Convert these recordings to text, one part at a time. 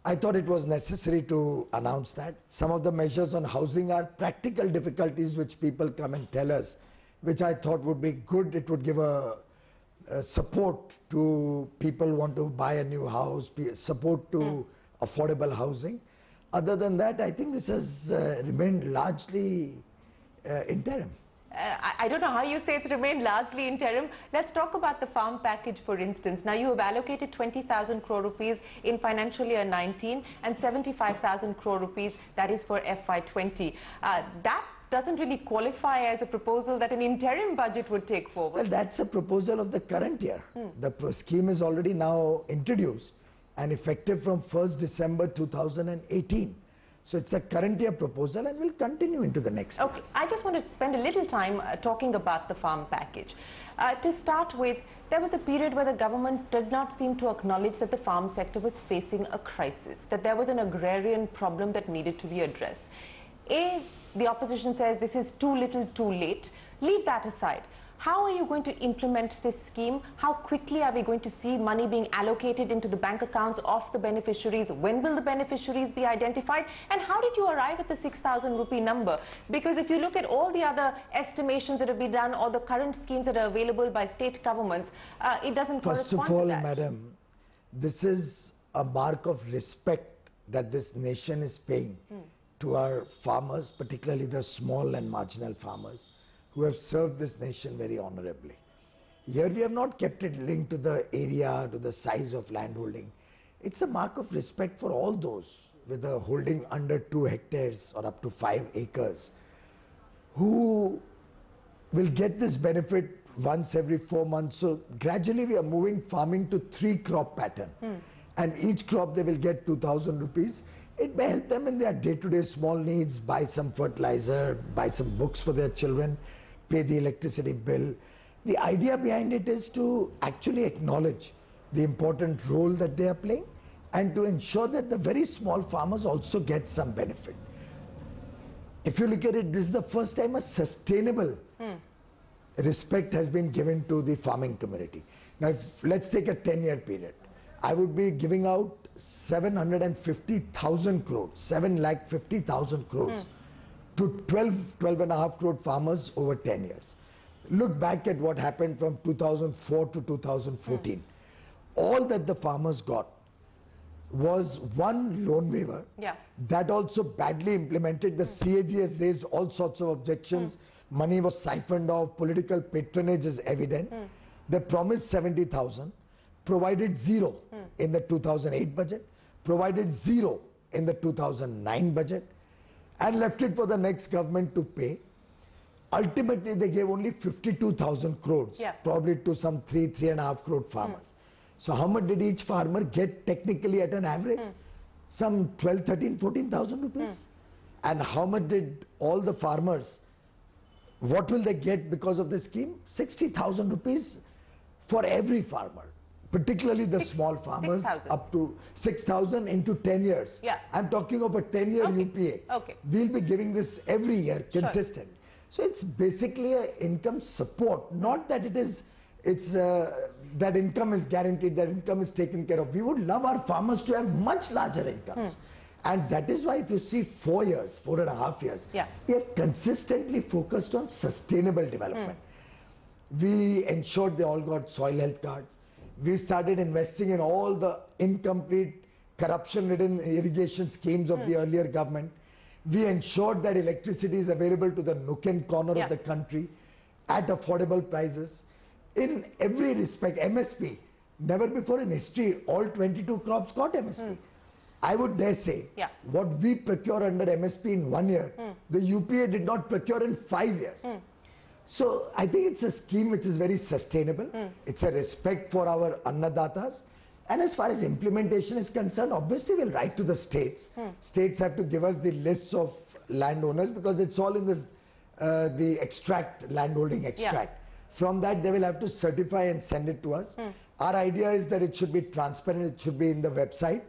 I thought it was necessary to announce that. Some of the measures on housing are practical difficulties which people come and tell us, which I thought would be good. It would give a support to people who want to buy a new house, support to affordable housing. Other than that, I think this has remained largely interim. I don't know how you say it's remained largely interim. Let's talk about the farm package, for instance. Now, you have allocated 20,000 crore rupees in financial year 19 and 75,000 crore rupees, that is for FY20. That doesn't really qualify as a proposal that an interim budget would take forward. Well, that's a proposal of the current year. The scheme is already now introduced and effective from 1st December 2018. So it's a current year proposal and will continue into the next year. Okay, I just want to spend a little time talking about the farm package. To start with, there was a period where the government did not seem to acknowledge that the farm sector was facing a crisis, that there was an agrarian problem that needed to be addressed. The opposition says this is too little too late. Leave that aside. How are you going to implement this scheme? How quickly are we going to see money being allocated into the bank accounts of the beneficiaries? When will the beneficiaries be identified? And how did you arrive at the 6,000 rupee number? Because if you look at all the other estimations that have been done or the current schemes that are available by state governments, it doesn't correspond to that. First of all, madam, this is a mark of respect that this nation is paying to our farmers, particularly the small and marginal farmers, who have served this nation very honorably. Here we have not kept it linked to the area, to the size of land holding. It's a mark of respect for all those with a holding under 2 hectares or up to 5 acres, who will get this benefit once every 4 months. So gradually we are moving farming to 3 crop pattern. And each crop they will get 2,000 rupees. It may help them in their day-to-day small needs, buy some fertilizer, buy some books for their children, pay the electricity bill. The idea behind it is to actually acknowledge the important role that they are playing and to ensure that the very small farmers also get some benefit. If you look at it, this is the first time a sustainable respect has been given to the farming community. Now, let's take a 10-year period. I would be giving out 750,000 crores, 7,50,000 crores to 12.5 crore farmers over 10 years. Look back at what happened from 2004 to 2014. All that the farmers got was one loan waiver. That also badly implemented. The CAG has raised all sorts of objections. Money was siphoned off. Political patronage is evident. They promised 70,000, provided 0 in the 2008 budget, provided 0 in the 2009 budget, and left it for the next government to pay. Ultimately, they gave only 52,000 crores, probably to some 3.5 crore farmers. So how much did each farmer get technically at an average? Some 12, 13, 14,000 rupees. And how much did all the farmers, what will they get because of this scheme? 60,000 rupees for every farmer, particularly the small farmers, up to 6,000 into 10 years. I'm talking of a 10-year UPA. We'll be giving this every year, consistent. So it's basically an income support, not that that income is guaranteed, that income is taken care of. We would love our farmers to have much larger incomes. And that is why if you see 4 years, 4.5 years, we have consistently focused on sustainable development. We ensured they all got soil health cards. We started investing in all the incomplete, corruption-ridden irrigation schemes of the earlier government. We ensured that electricity is available to the nook and corner of the country at affordable prices. In every respect, MSP, never before in history, all 22 crops got MSP. I would dare say, what we procure under MSP in 1 year, the UPA did not procure in 5 years. So I think it's a scheme which is very sustainable. It's a respect for our annadatas. And as far as implementation is concerned, obviously we'll write to the states. States have to give us the lists of landowners because it's all in this, the extract, landholding extract. From that they will have to certify and send it to us. Our idea is that it should be transparent, it should be in the website.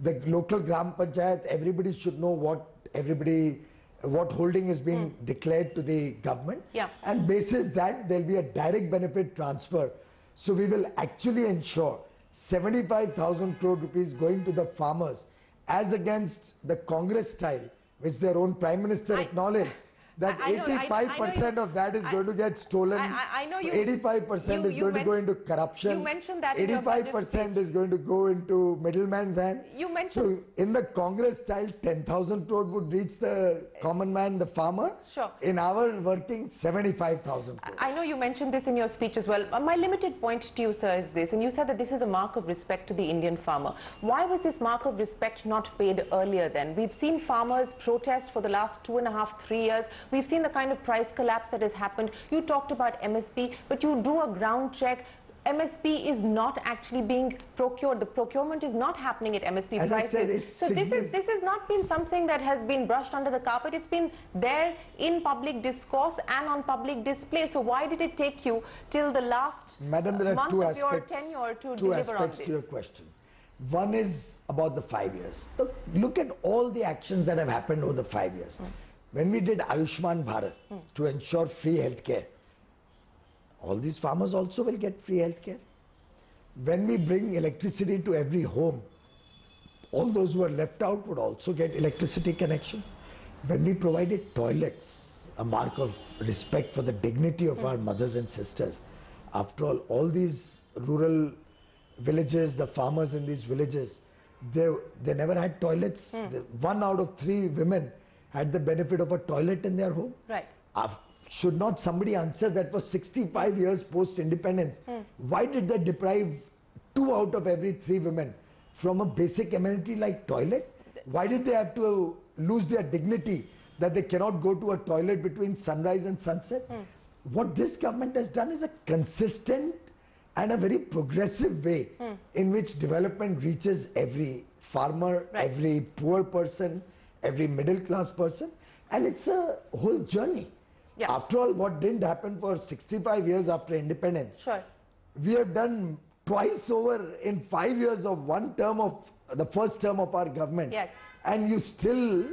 The local Gram Panchayat, everybody should know what holding is being declared to the government. And basis that there will be a direct benefit transfer. So we will actually ensure 75,000 crore rupees going to the farmers as against the Congress style, which their own Prime Minister acknowledged, that 85% of that is going to get stolen. 85% is going to go into corruption. You mentioned that 85% is going to go into middleman's hand. So in the Congress style, 10,000 crore would reach the common man, the farmer. Sure. In our working, 75,000 crore. I know you mentioned this in your speech as well. My limited point to you, sir, is this, and you said that this is a mark of respect to the Indian farmer. Why was this mark of respect not paid earlier then? We've seen farmers protest for the last 2.5, 3 years. We've seen the kind of price collapse that has happened. You talked about MSP, but you do a ground check. MSP is not actually being procured. The procurement is not happening at MSP As prices. I said, so this has not been something that has been brushed under the carpet. It's been there in public discourse and on public display. So why did it take you till the last Madam, there are month two of your aspects, tenure to two deliver on aspects this? to your question. One is about the 5 years. Look at all the actions that have happened over the 5 years. When we did Ayushman Bharat to ensure free healthcare, all these farmers also will get free healthcare. When we bring electricity to every home, all those who are left out would also get electricity connection. When we provided toilets, a mark of respect for the dignity of our mothers and sisters. After all these rural villages, the farmers in these villages, they never had toilets. 1 out of 3 women had the benefit of a toilet in their home. Right. Should not somebody answer that for 65 years post-independence? Why did they deprive 2 out of every 3 women from a basic amenity like toilet? Why did they have to lose their dignity that they cannot go to a toilet between sunrise and sunset? What this government has done is a consistent and a very progressive way in which development reaches every farmer, every poor person, every middle class person, and it's a whole journey. After all, what didn't happen for 65 years after independence, we have done twice over in 5 years of one term of the first term of our government, and you still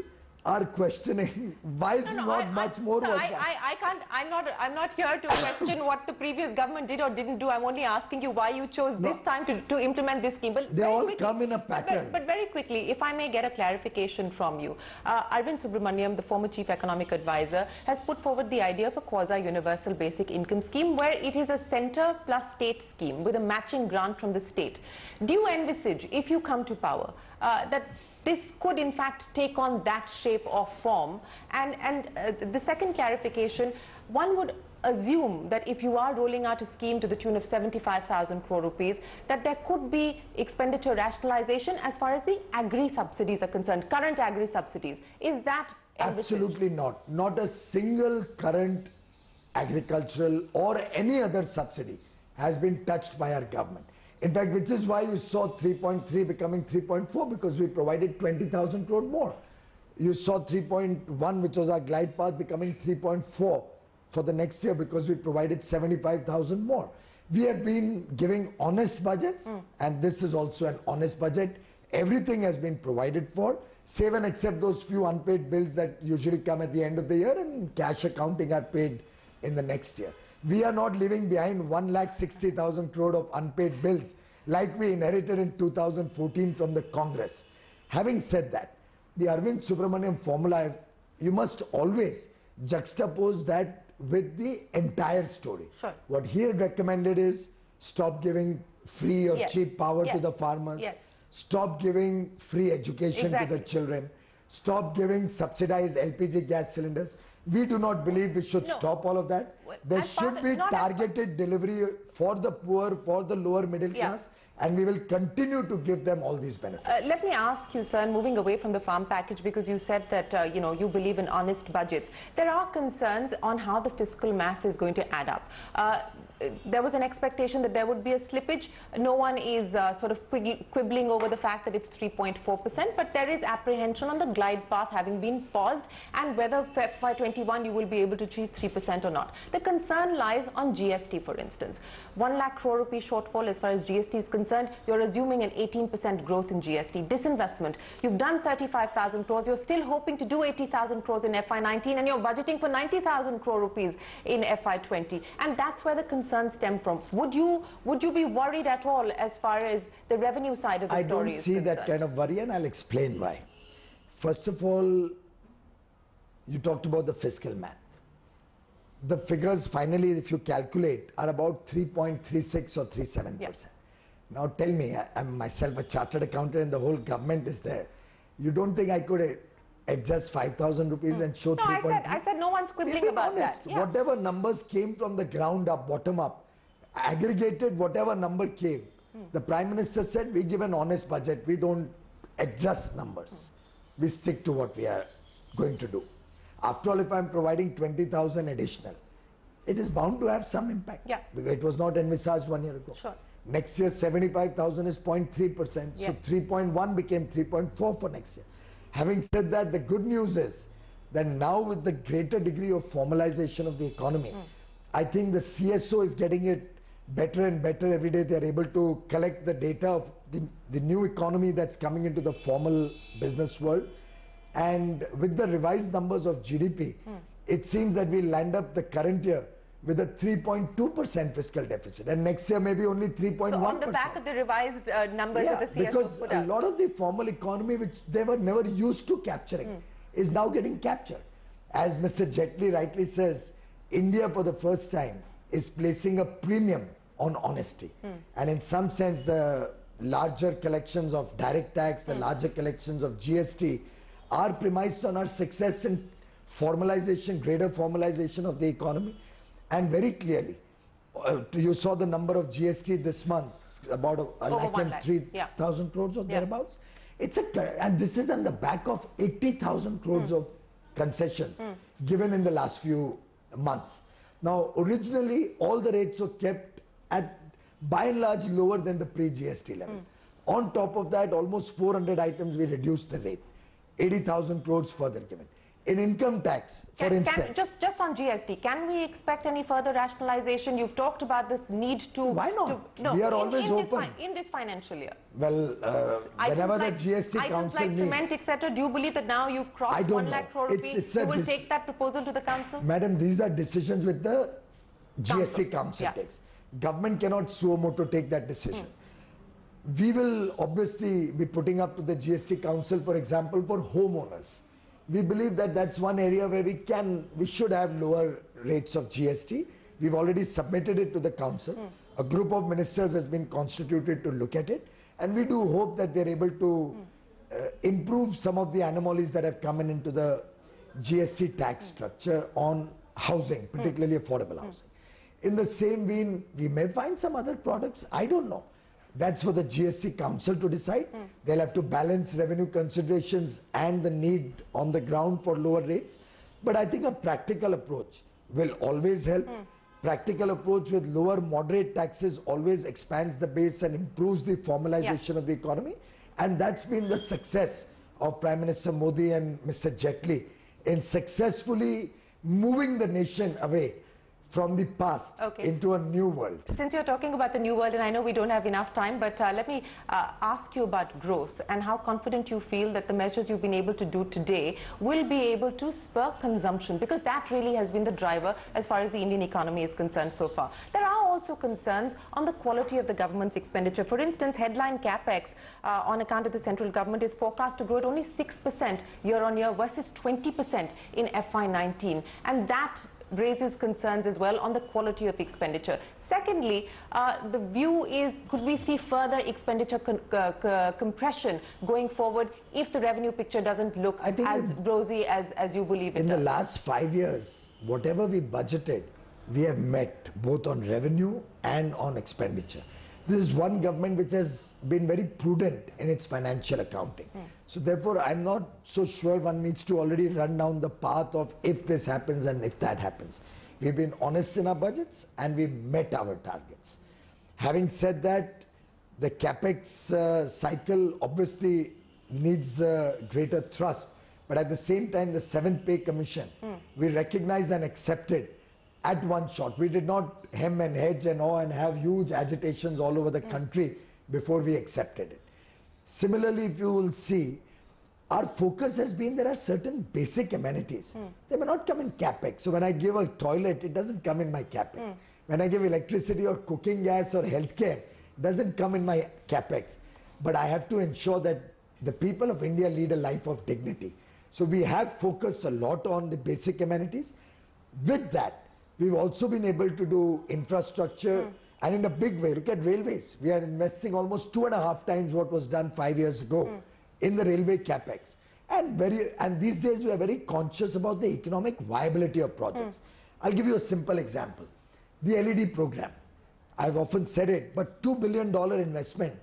are questioning why is not much more was done. I'm not here to question what the previous government did or didn't do. I'm only asking you why you chose this time to implement this scheme. But they all come in a pattern. But very quickly, if I may get a clarification from you. Arvind Subramaniam, the former chief economic advisor, has put forward the idea of a quasi-universal basic income scheme where it is a centre plus state scheme with a matching grant from the state. Do you envisage, if you come to power, that this could in fact take on that shape or form? And the second clarification, one would assume that if you are rolling out a scheme to the tune of 75,000 crore rupees, that there could be expenditure rationalization as far as the agri-subsidies are concerned, current agri-subsidies. Is that envisaged? Absolutely not. Not a single current agricultural or any other subsidy has been touched by our government. In fact, which is why you saw 3.3 becoming 3.4, because we provided 20,000 crore more. You saw 3.1, which was our glide path, becoming 3.4 for the next year because we provided 75,000 more. We have been giving honest budgets, and this is also an honest budget. Everything has been provided for, save and except those few unpaid bills that usually come at the end of the year and cash accounting are paid in the next year. We are not leaving behind 1,60,000 crore of unpaid bills like we inherited in 2014 from the Congress. Having said that, the Arvind Subramaniam formula, you must always juxtapose that with the entire story. What he had recommended is stop giving free or cheap power to the farmers, stop giving free education to the children, stop giving subsidized LPG gas cylinders. We do not believe we should stop all of that. There should be targeted delivery for the poor, for the lower middle class, and we will continue to give them all these benefits. Let me ask you, sir, moving away from the farm package, because you said that you believe in honest budgets. There are concerns on how the fiscal mass is going to add up. There was an expectation that there would be a slippage. No one is sort of quibbling over the fact that it's 3.4%, but there is apprehension on the glide path having been paused and whether FY21 you will be able to achieve 3% or not. The concern lies on GST, for instance. 1 lakh crore rupee shortfall as far as GST is concerned. You're assuming an 18% growth in GST. Disinvestment. You've done 35,000 crores. You're still hoping to do 80,000 crores in FY19, and you're budgeting for 90,000 crore rupees in FY20. And that's where the concern concerns stem from? Would you be worried at all as far as the revenue side of the story is concerned? I don't see that kind of worry, and I'll explain why. First of all, you talked about the fiscal math. The figures finally, if you calculate, are about 3.36 or 3.7%. Yep. Now tell me, I'm myself a chartered accountant and the whole government is there. You don't think I could adjust 5,000 rupees and show 3.3? No, I said no one's quibbling about that. Yeah. Whatever numbers came from the ground up, bottom up, aggregated whatever number came, the Prime Minister said we give an honest budget, we don't adjust numbers. We stick to what we are going to do. After all, if I'm providing 20,000 additional, it is bound to have some impact. Yeah. Because it was not envisaged 1 year ago. Sure. Next year, 75,000 is 0.3%. Yeah. So 3.1 became 3.4 for next year. Having said that, the good news is that now with the greater degree of formalization of the economy, I think the CSO is getting it better and better every day. They are able to collect the data of the new economy that's coming into the formal business world. And with the revised numbers of GDP, it seems that we'll land up the current year with a 3.2% fiscal deficit, and next year maybe only 3.1%. So on the back of the revised numbers that the CSO because put a out. lot of the formal economy, which they were never used to capturing, is now getting captured. As Mr. Jaitley rightly says, India for the first time is placing a premium on honesty. And in some sense, the larger collections of direct tax, the larger collections of GST are premised on our success in formalization, greater formalization of the economy. And very clearly, you saw the number of GST this month, about a lakh and 3,000 crores or thereabouts. And this is on the back of 80,000 crores of concessions given in the last few months. Now, originally, all the rates were kept at, by and large, lower than the pre-GST level. On top of that, almost 400 items we reduced the rate. 80,000 crores further given. In income tax, for instance. Just on GST, can we expect any further rationalization? You've talked about this need to... Why not? We are always open. In this financial year. Well, whenever the GST council like needs... cement, etc. Do you believe that now you've crossed 1 lakh crore rupees, you will take that proposal to the council? Madam, these are decisions with the GST council takes. Government cannot suo moto take that decision. We will obviously be putting up to the GST council, for example, for homeowners. We believe that that's one area where we should have lower rates of GST. We've already submitted it to the council. A group of ministers has been constituted to look at it, and we do hope that they're able to improve some of the anomalies that have come into the GST tax structure on housing, particularly affordable housing. In the same vein, we may find some other products, I don't know. That's for the GST council to decide. They'll have to balance revenue considerations and the need on the ground for lower rates. But I think a practical approach will always help. Practical approach with lower moderate taxes always expands the base and improves the formalization of the economy. And that's been the success of Prime Minister Modi and Mr. Jaitley in successfully moving the nation away from the past into a new world. Since you're talking about the new world, and I know we don't have enough time, but let me ask you about growth and how confident you feel that the measures you've been able to do today will be able to spur consumption, because that really has been the driver as far as the Indian economy is concerned so far. There are also concerns on the quality of the government's expenditure. For instance, headline capex on account of the central government is forecast to grow at only 6% year-on-year versus 20% in FY19, and that raises concerns as well on the quality of expenditure. Secondly, the view is, could we see further expenditure compression going forward if the revenue picture doesn't look as rosy as you believe it does? In the last 5 years, whatever we budgeted, we have met both on revenue and on expenditure. This is one government which has been very prudent in its financial accounting. So therefore, I'm not so sure one needs to already run down the path of if this happens and if that happens. We've been honest in our budgets and we've met our targets. Having said that, the capex cycle obviously needs greater thrust, but at the same time, the 7th Pay Commission, we recognize and accepted at one shot. We did not hem and hedge and awe and have huge agitations all over the country before we accepted it. Similarly, if you will see, our focus has been there are certain basic amenities. They may not come in capex. So when I give a toilet, it doesn't come in my capex. When I give electricity or cooking gas or healthcare, doesn't come in my capex. But I have to ensure that the people of India lead a life of dignity. So we have focused a lot on the basic amenities. With that, we've also been able to do infrastructure and in a big way. Look at railways. We are investing almost 2.5 times what was done 5 years ago in the railway capex. And these days we are very conscious about the economic viability of projects. I'll give you a simple example. The LED program. I've often said it, but $2 billion investment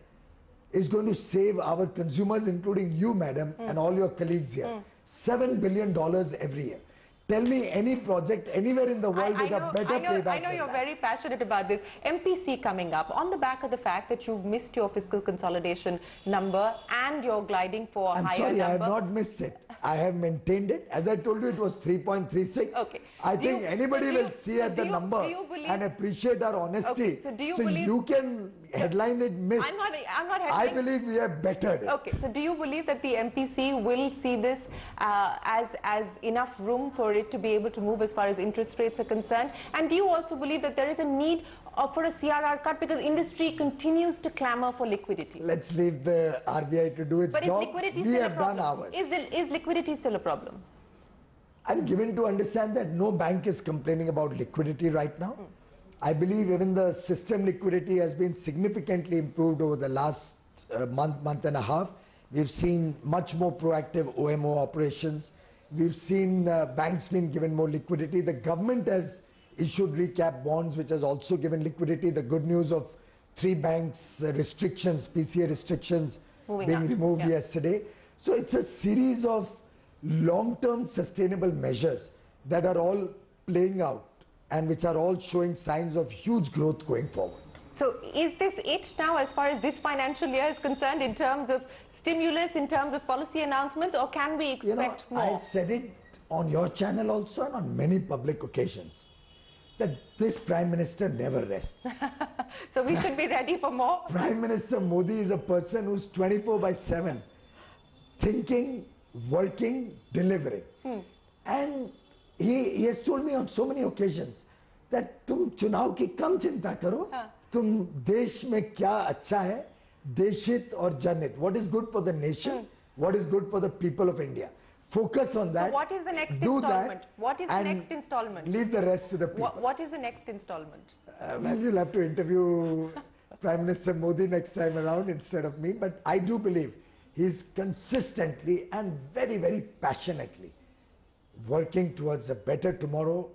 is going to save our consumers, including you, madam, and all your colleagues here, $7 billion every year. Tell me any project anywhere in the world with a better payback. I know you're very passionate about this. MPC coming up on the back of the fact that you've missed your fiscal consolidation number and you're gliding for a higher number. I'm sorry, I have not missed it. I have maintained it. As I told you, it was 3.36. Okay. I think anybody will see at the number and appreciate our honesty. Okay. So you can headline it missed. I'm not headlining. I believe we have bettered it. Okay. So do you believe that the MPC will see this as enough room for it to be able to move as far as interest rates are concerned? And do you also believe that there is a need for a CRR cut because industry continues to clamour for liquidity? Let's leave the RBI to do its job. We have done ours. Is liquidity still a problem? I'm given to understand that no bank is complaining about liquidity right now. I believe even the system liquidity has been significantly improved over the last month and a half. We've seen much more proactive OMO operations. We've seen banks being given more liquidity. The government has issued recap bonds, which has also given liquidity. The good news of 3 banks restrictions, PCA restrictions being removed yesterday. So it's a series of long-term sustainable measures that are all playing out and which are all showing signs of huge growth going forward. So is this it now as far as this financial year is concerned in terms of stimulus, in terms of policy announcements, or can we expect more? I said it on your channel also and on many public occasions that this Prime Minister never rests. So we should be ready for more? Prime Minister Modi is a person who's 24/7 thinking, working, delivering. And he has told me on so many occasions that तुम चुनाव की कम चिंता करो, तुम देश में क्या अच्छा है, देशहित और जनहित. What is good for the nation, what is good for the people of India. Focus on that. So what is the next installment? What is the next installment? Leave the rest to the people. What is the next installment? Well, you'll have to interview Prime Minister Modi next time around instead of me. But I do believe he's consistently and very, very passionately working towards a better tomorrow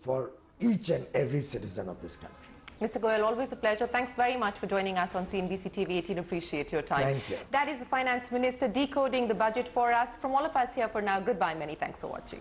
for each and every citizen of this country. Mr. Goyal, always a pleasure. Thanks very much for joining us on CNBC TV 18. Appreciate your time. Thank you. That is the Finance Minister decoding the budget for us. From all of us here for now, goodbye. Many thanks for watching.